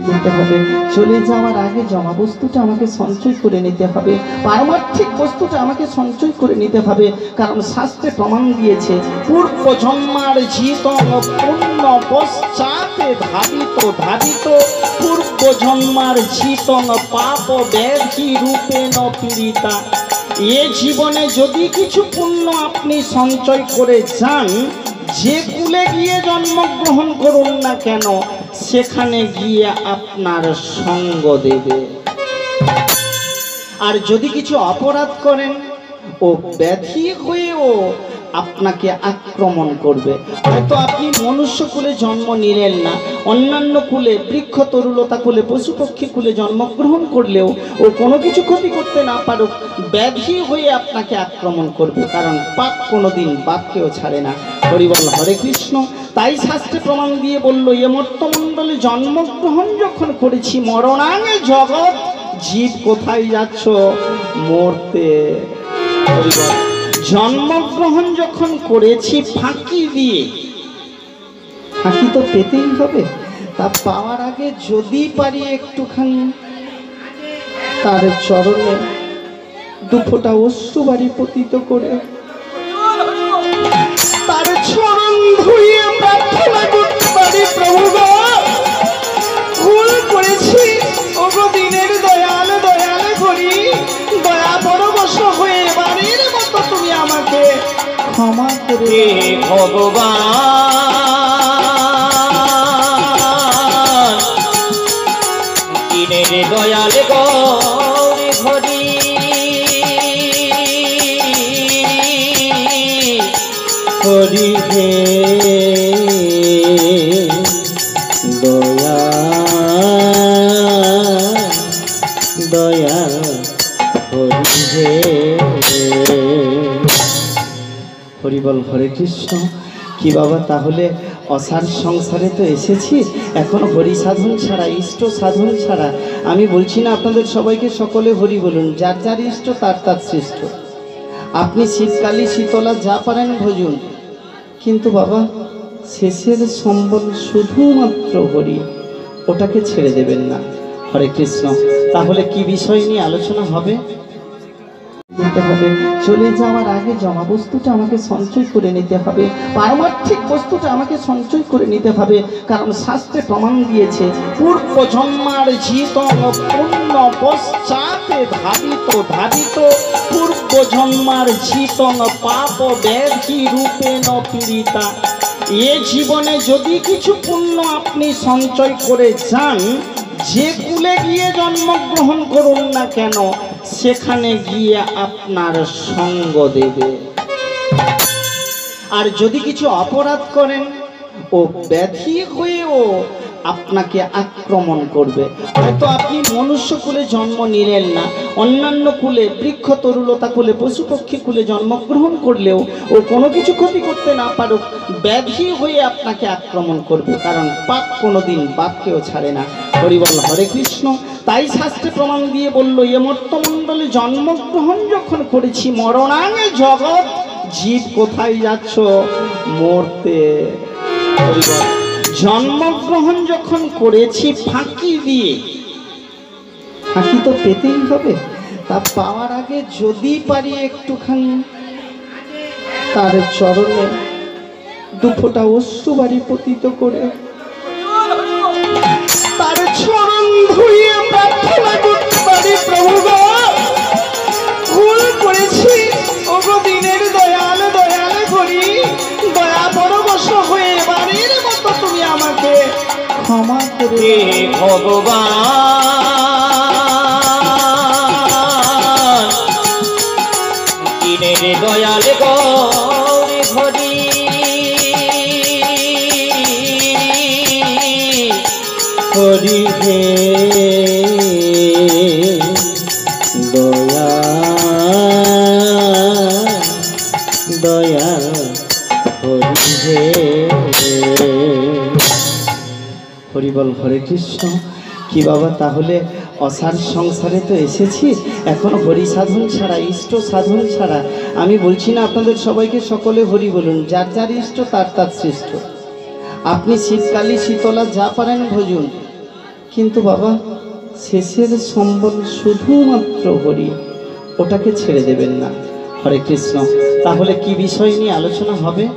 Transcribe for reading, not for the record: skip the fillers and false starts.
যেতে হবে। চলে যাওয়ার আগে জমা বস্তুটা আমাকে সঞ্চয় করে নিতে হবে, পারমার্থিক বস্তুটা আমাকে সঞ্চয় করে নিতে হবে। কারণ শাস্ত্রে প্রমাণ দিয়েছে, পূর্ব জন্মার জিতং পুণ্য পশ্চাতে ধাবিত ধাবিত, পূর্ব জন্মার জিতং পাপ ব্যাধি রূপেণ পীড়িতা। এ জীবনে যদি কিছু পুণ্য আপনি সঞ্চয় করে যান, যে কুলে গিয়ে জন্মগ্রহণ করুন না কেন, সেখানে গিয়ে আপনার সঙ্গ দেবে। আর যদি কিছু অপরাধ করেন, ও ব্যাধি হয়েও আপনাকে আক্রমণ করবে। হয়তো আপনি মনুষ্য কুলে জন্ম নিলেন না, অন্যান্য কুলে, বৃক্ষ তরুলতা কুলে, পশু পক্ষী কুলে জন্মগ্রহণ করলেও ও কোনো কিছু ক্ষতি করতে না পারুক, ব্যাধি হয়ে আপনাকে আক্রমণ করবে। কারণ পাপ কোনোদিন বাপকেও ছাড়ে না। হরি বল, হরে কৃষ্ণ। তাই শাস্ত্রে প্রমাণ দিয়ে বলল, এ মর্তমণ্ডলে জন্মগ্রহণ যখন করেছি, মরণাঙ্গে জগৎ, জীব কোথায় যাচ্ছ? মরতে। হরি বল। জন্মগ্রহণ যখন করেছি ফাঁকি দিয়ে, ফাঁকি তো পেতেই হবে। তা পাওয়ার আগে যদি পারি একটুখানি তার চরণে দুফোঁটা অশ্রুবারি পতিত করে তার চরণ ধুইয়ে প্রার্থনা করতে পারি, প্রভু গো, ভুল করেছি, ওগো দিনের দয়াল দয়াল করি, দয়া পরবশ হয়ে এবারের মতো তুমি আমাকে ক্ষমা করে। ভগবান দিনের দয়াল গৌরী হরি, হরি হে দয়া দয়া, হরি হে। হরি বল, হরে কৃষ্ণ। কি বাবা, তাহলে অসার সংসারে তো এসেছি, এখন হরি সাধন ছাড়া, ইষ্ট সাধন ছাড়া, আমি বলছি না আপনাদের সবাইকে সকলে হরি বলুন, যার যার ইষ্ট তার তার শ্রেষ্ঠ। আপনি শীতকালী শীতলা যা পারেন ভজুন, কিন্তু বাবা শেষের সম্বল শুধুমাত্র হরি, ওটাকে ছেড়ে দেবেন না। হরে কৃষ্ণ। তাহলে কি বিষয় নিয়ে আলোচনা হবে? যেতে হবে। চলে যাওয়ার আগে জমা বস্তুটা আমাকে সঞ্চয় করে নিতে হবে, পারমার্থিক বস্তুটা আমাকে সঞ্চয় করে নিতে হবে। কারণ শাস্ত্রে প্রমাণ দিয়েছে, পূর্ব জন্মার জিতং পুণ্য পশ্চাতে ধাবিত ধাবিত, পূর্ব জন্মার জিতং পাপ ব্যাধি রূপেণ পীড়িতা। এ জীবনে যদি কিছু পুণ্য আপনি সঞ্চয় করে যান, যে কুলে গিয়ে জন্মগ্রহণ করুন না কেন, সেখানে গিয়ে আপনার সঙ্গ দেবে। আর যদি কিছু অপরাধ করেন, ও ব্যাধি হয়েও আপনাকে আক্রমণ করবে। হয়তো আপনি মনুষ্য কুলে জন্ম নিলেন না, অন্যান্য কুলে, বৃক্ষ তরুলতা কুলে, পশু পক্ষী কুলে জন্মগ্রহণ করলেও ও কোনো কিছু ক্ষতি করতে না পারুক, ব্যাধি হয়ে আপনাকে আক্রমণ করবে। কারণ পাপ কোনোদিন বাপকেও ছাড়ে না। হরি বল, হরে কৃষ্ণ। তাই শাস্ত্রে প্রমাণ দিয়ে বলল, এ মর্তমণ্ডলে জন্মগ্রহণ যখন করেছি, মরণাঙ্গে জগৎ, জীব কোথায় যাচ্ছ? মরতে। হরি বল। জন্মগ্রহণ যখন করেছি ফাঁকি দিয়ে, ফাঁকি তো পেতেই হবে। তা পাওয়ার আগে যদি পারি একটুখানি তার চরণে দুফোঁটা অশ্রুবারি পতিত করে তার চরণ ধুইয়ে প্রার্থনা করতে পারি, প্রভু গো, ভুল করেছি, ওগো দিনের দয়াল দয়াল করি, দয়া পরবশ হয়ে এবারের মতো তুমি আমাকে ক্ষমা করে। ভগবান দিনের দয়াল গৌরী হরি, হরি হে দয়া দয়া, হরি হে। হরি বল, হরে কৃষ্ণ। কি বাবা, তাহলে অসার সংসারে তো এসেছি, এখন হরি সাধন ছাড়া, ইষ্ট সাধন ছাড়া, আমি বলছি না আপনাদের সবাইকে সকলে হরি বলুন, যার যার ইষ্ট তার তার শ্রেষ্ঠ। আপনি শীতকালী শীতলা যা পারেন ভজুন, কিন্তু বাবা শেষের সম্বল শুধুমাত্র হরি, ওটাকে ছেড়ে দেবেন না। হরে কৃষ্ণ। তাহলে কি বিষয় নিয়ে আলোচনা হবে?